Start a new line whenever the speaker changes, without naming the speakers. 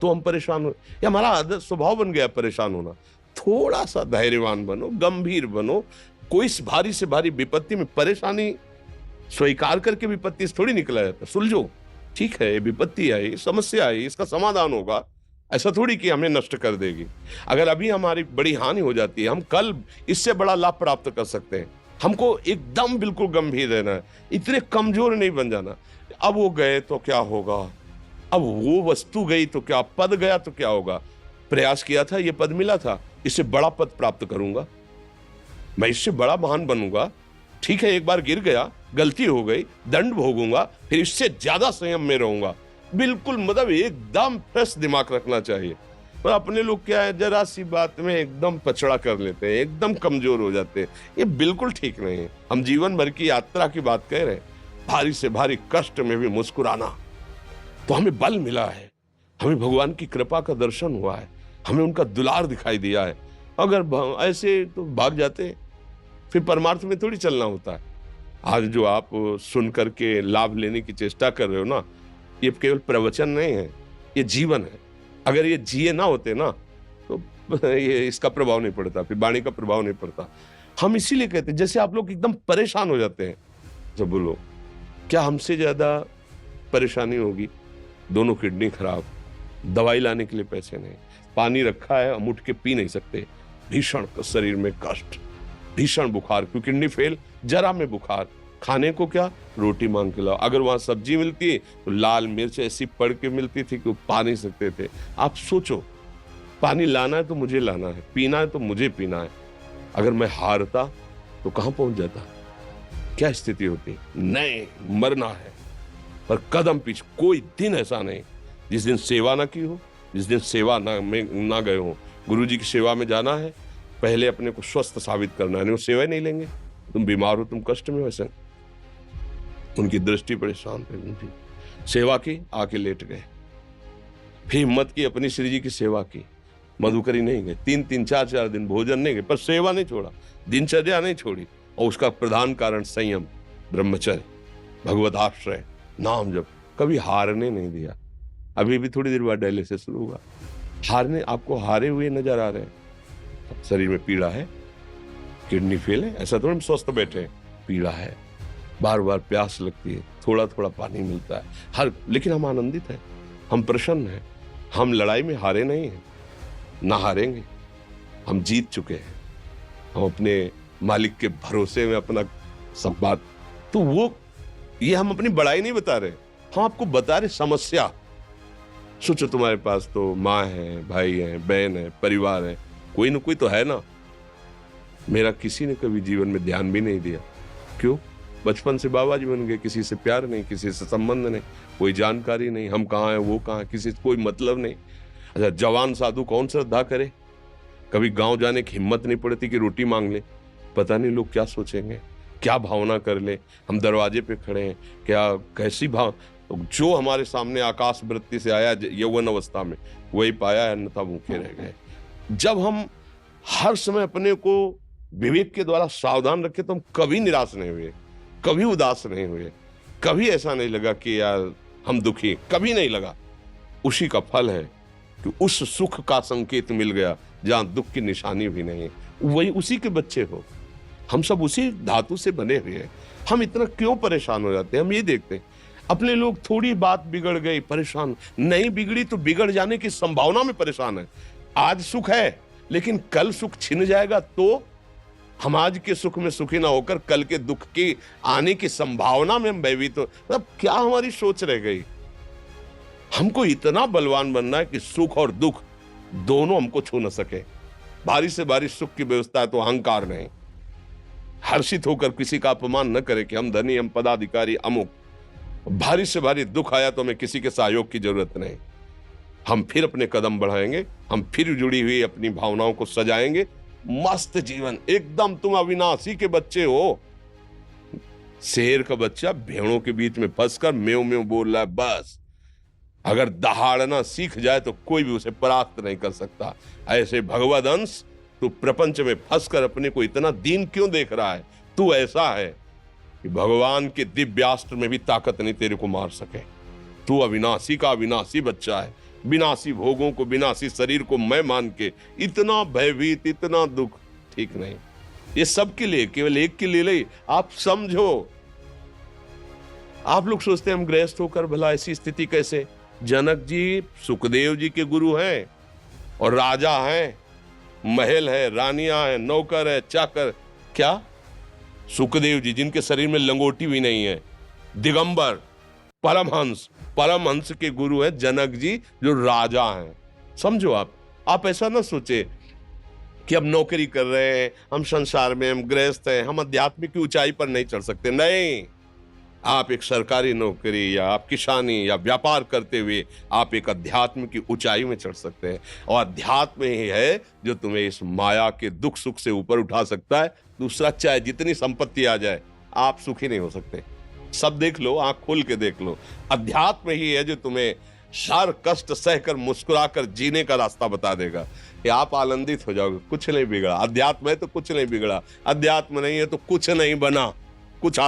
तो हम परेशान हो, या हमारा आदत स्वभाव बन गया परेशान होना। थोड़ा सा धैर्यवान बनो, गंभीर बनो। कोई इस भारी से भारी विपत्ति में परेशानी स्वीकार करके विपत्ति से थोड़ी निकला जाता। सुलझो, ठीक है, विपत्ति आई, समस्या आई, इसका समाधान होगा। ऐसा थोड़ी कि हमें नष्ट कर देगी। अगर अभी हमारी बड़ी हानि हो जाती है, हम कल इससे बड़ा लाभ प्राप्त कर सकते हैं। हमको एकदम बिल्कुल गंभीर रहना है, इतने कमजोर नहीं बन जाना। अब वो गए तो क्या होगा, अब वो वस्तु गई तो क्या, पद गया तो क्या होगा। प्रयास किया था, ये पद मिला था, इससे बड़ा पद प्राप्त करूंगा, मैं इससे बड़ा महान बनूंगा। ठीक है, एक बार गिर गया, गलती हो गई, दंड भोगूंगा, फिर इससे ज्यादा संयम में रहूंगा। बिल्कुल मतलब एकदम फ्रेश दिमाग रखना चाहिए। पर अपने लोग क्या है, जरा सी बात में एकदम पछड़ा कर लेते हैं, एकदम कमजोर हो जाते हैं। ये बिल्कुल ठीक नहीं है। हम जीवन भर की यात्रा की बात कह रहे हैं, भारी से भारी कष्ट में भी मुस्कुराना, तो हमें बल मिला है, हमें भगवान की कृपा का दर्शन हुआ है, हमें उनका दुलार दिखाई दिया है। अगर ऐसे तो भाग जाते हैं, फिर परमार्थ में थोड़ी चलना होता है। आज जो आप सुन करके लाभ लेने की चेष्टा कर रहे हो ना, ये केवल प्रवचन नहीं है, ये जीवन है। अगर ये जिए ना होते ना, तो ये इसका प्रभाव नहीं पड़ता, फिर वाणी का प्रभाव नहीं पड़ता। हम इसीलिए कहते हैं, जैसे आप लोग एकदम परेशान हो जाते हैं जब बोलो, क्या हमसे ज्यादा परेशानी होगी? दोनों किडनी खराब, दवाई लाने के लिए पैसे नहीं, पानी रखा है हम उठ के पी नहीं सकते, भीषण शरीर में कष्ट, भीषण बुखार, क्योंकि किडनी फेल, जरा में बुखार, खाने को क्या, रोटी मांग के लाओ। अगर वहां सब्जी मिलती तो लाल मिर्च ऐसी पड़ के मिलती थी कि वो पा नहीं सकते थे। आप सोचो, पानी लाना है तो मुझे लाना है, पीना है तो मुझे पीना है। अगर मैं हारता तो कहां पहुंच जाता, क्या स्थिति होती? नहीं, मरना है, पर कदम पीछे। कोई दिन ऐसा नहीं जिस दिन सेवा ना की हो, जिस दिन सेवा ना गए हो। गुरु जी की सेवा में जाना है, पहले अपने को स्वस्थ साबित करना है, नहीं वो सेवा ही नहीं लेंगे। तुम बीमार हो, तुम कष्ट में, वैसे उनकी दृष्टि बड़े शांत है, उनकी सेवा की, आके लेट गए। फिर हिम्मत की, अपनी श्री जी की सेवा की, मधुकरी नहीं गए, 3-3 4-4 दिन भोजन नहीं गए, पर सेवा नहीं छोड़ा, दिनचर्या नहीं छोड़ी। और उसका प्रधान कारण संयम, ब्रह्मचर्य, भगवत आश्रय, नाम जप, कभी हारने नहीं दिया। अभी भी थोड़ी देर बाद डायलिसिस शुरू हुआ, हारने, आपको हारे हुए नजर आ रहे हैं। शरीर में पीड़ा है, किडनी फेल है, ऐसा थोड़ा हम स्वस्थ बैठे हैं, पीड़ा है, बार बार प्यास लगती है, थोड़ा थोड़ा पानी मिलता है, लेकिन हम आनंदित हैं, हम प्रसन्न हैं, हम लड़ाई में हारे नहीं हैं, ना हारेंगे, हम जीत चुके हैं। हम अपने मालिक के भरोसे में अपना सब बात, तो वो ये हम अपनी बड़ाई नहीं बता रहे, हम आपको बता रहे समस्या। सोचो, तुम्हारे पास तो माँ है, भाई है, बहन है, परिवार है, कोई ना कोई तो है ना। मेरा किसी ने कभी जीवन में ध्यान भी नहीं दिया, क्यों? बचपन से बाबा जी बन गए, किसी से प्यार नहीं, किसी से संबंध नहीं, कोई जानकारी नहीं, हम कहाँ हैं, वो कहाँ है, किसी से कोई मतलब नहीं। अच्छा, जवान साधु कौन श्रद्धा करे? कभी गांव जाने की हिम्मत नहीं पड़ती कि रोटी मांग ले, पता नहीं लोग क्या सोचेंगे, क्या भावना कर ले। हम दरवाजे पे खड़े हैं, क्या कैसी भाव, जो हमारे सामने आकाश वृत्ति से आया यौवन अवस्था में, वही पाया, अन्यथा भूखे रह गए। जब हम हर समय अपने को विवेक के द्वारा सावधान रखे, तो हम कभी निराश नहीं हुए, कभी उदास नहीं हुए, कभी ऐसा नहीं लगा कि यार हम दुखी, कभी नहीं लगा। उसी का फल है कि उस सुख का संकेत मिल गया जहां दुख की निशानी भी नहीं है। वही उसी के बच्चे हो, हम सब उसी धातु से बने हुए हैं। हम इतना क्यों परेशान हो जाते हैं? हम ये देखते हैं अपने लोग, थोड़ी बात बिगड़ गई परेशान, नहीं बिगड़ी तो बिगड़ जाने की संभावना में परेशान है। आज सुख है, लेकिन कल सुख छिन जाएगा, तो हम आज के सुख में सुखी ना होकर कल के दुख की आने की संभावना में हम भयभीत हो। मतलब क्या हमारी सोच रह गई? हमको इतना बलवान बनना है कि सुख और दुख दोनों हमको छू न सके। भारी से भारी सुख की व्यवस्था है तो अहंकार नहीं, हर्षित होकर किसी का अपमान न करे कि हम धनी, हम पदाधिकारी, अमुक। भारी से भारी दुख आया तो हमें किसी के सहयोग की जरूरत नहीं, हम फिर अपने कदम बढ़ाएंगे, हम फिर जुड़ी हुई अपनी भावनाओं को सजाएंगे। मस्त जीवन एकदम, तुम अविनाशी के बच्चे हो। शेर का बच्चा भेड़ों के बीच में फंसकर म्यों म्यों बोल रहा है, बस अगर दहाड़ना सीख जाए तो कोई भी उसे परास्त नहीं कर सकता। ऐसे भगवद अंश, तू प्रपंच में फंसकर अपने को इतना दीन क्यों देख रहा है? तू ऐसा है कि भगवान के दिव्यास्त्र में भी ताकत नहीं तेरे को मार सके। तू अविनाशी का अविनाशी बच्चा है, विनाशी भोगों को, विनाशी शरीर को मैं मान के इतना भयभीत, इतना दुख, ठीक नहीं। ये सबके लिए, केवल एक के लिए नहीं। आप समझो, आप लोग सोचते हैं हम गृहस्थ होकर भला ऐसी स्थिति कैसे। जनक जी सुखदेव जी के गुरु हैं और राजा हैं, महल है, रानियां हैं, नौकर है, चाकर। क्या सुखदेव जी जिनके शरीर में लंगोटी भी नहीं है, दिगंबर, परमहंस, परमहंस के गुरु हैं जनक जी जो राजा हैं। समझो आप ऐसा ना सोचे कि अब नौकरी कर रहे हैं, हम संसार में, हम गृहस्थ हैं, हम आध्यात्मिक की ऊंचाई पर नहीं चढ़ सकते। नहीं, आप एक सरकारी नौकरी या आप किसानी या व्यापार करते हुए आप एक अध्यात्म की ऊंचाई में चढ़ सकते हैं। और अध्यात्म ही है जो तुम्हें इस माया के दुख सुख से ऊपर उठा सकता है। दूसरा, चाहे जितनी संपत्ति आ जाए, आप सुखी नहीं हो सकते। सब देख लो, आंख खोल के देख लो, अध्यात्म ही है जो तुम्हें हर कष्ट सहकर मुस्कुराकर जीने का रास्ता बता देगा कि आप आनंदित हो जाओगे। कुछ नहीं बिगड़ा, अध्यात्म है तो कुछ नहीं बिगड़ा, अध्यात्म नहीं है तो कुछ नहीं बना, कुछ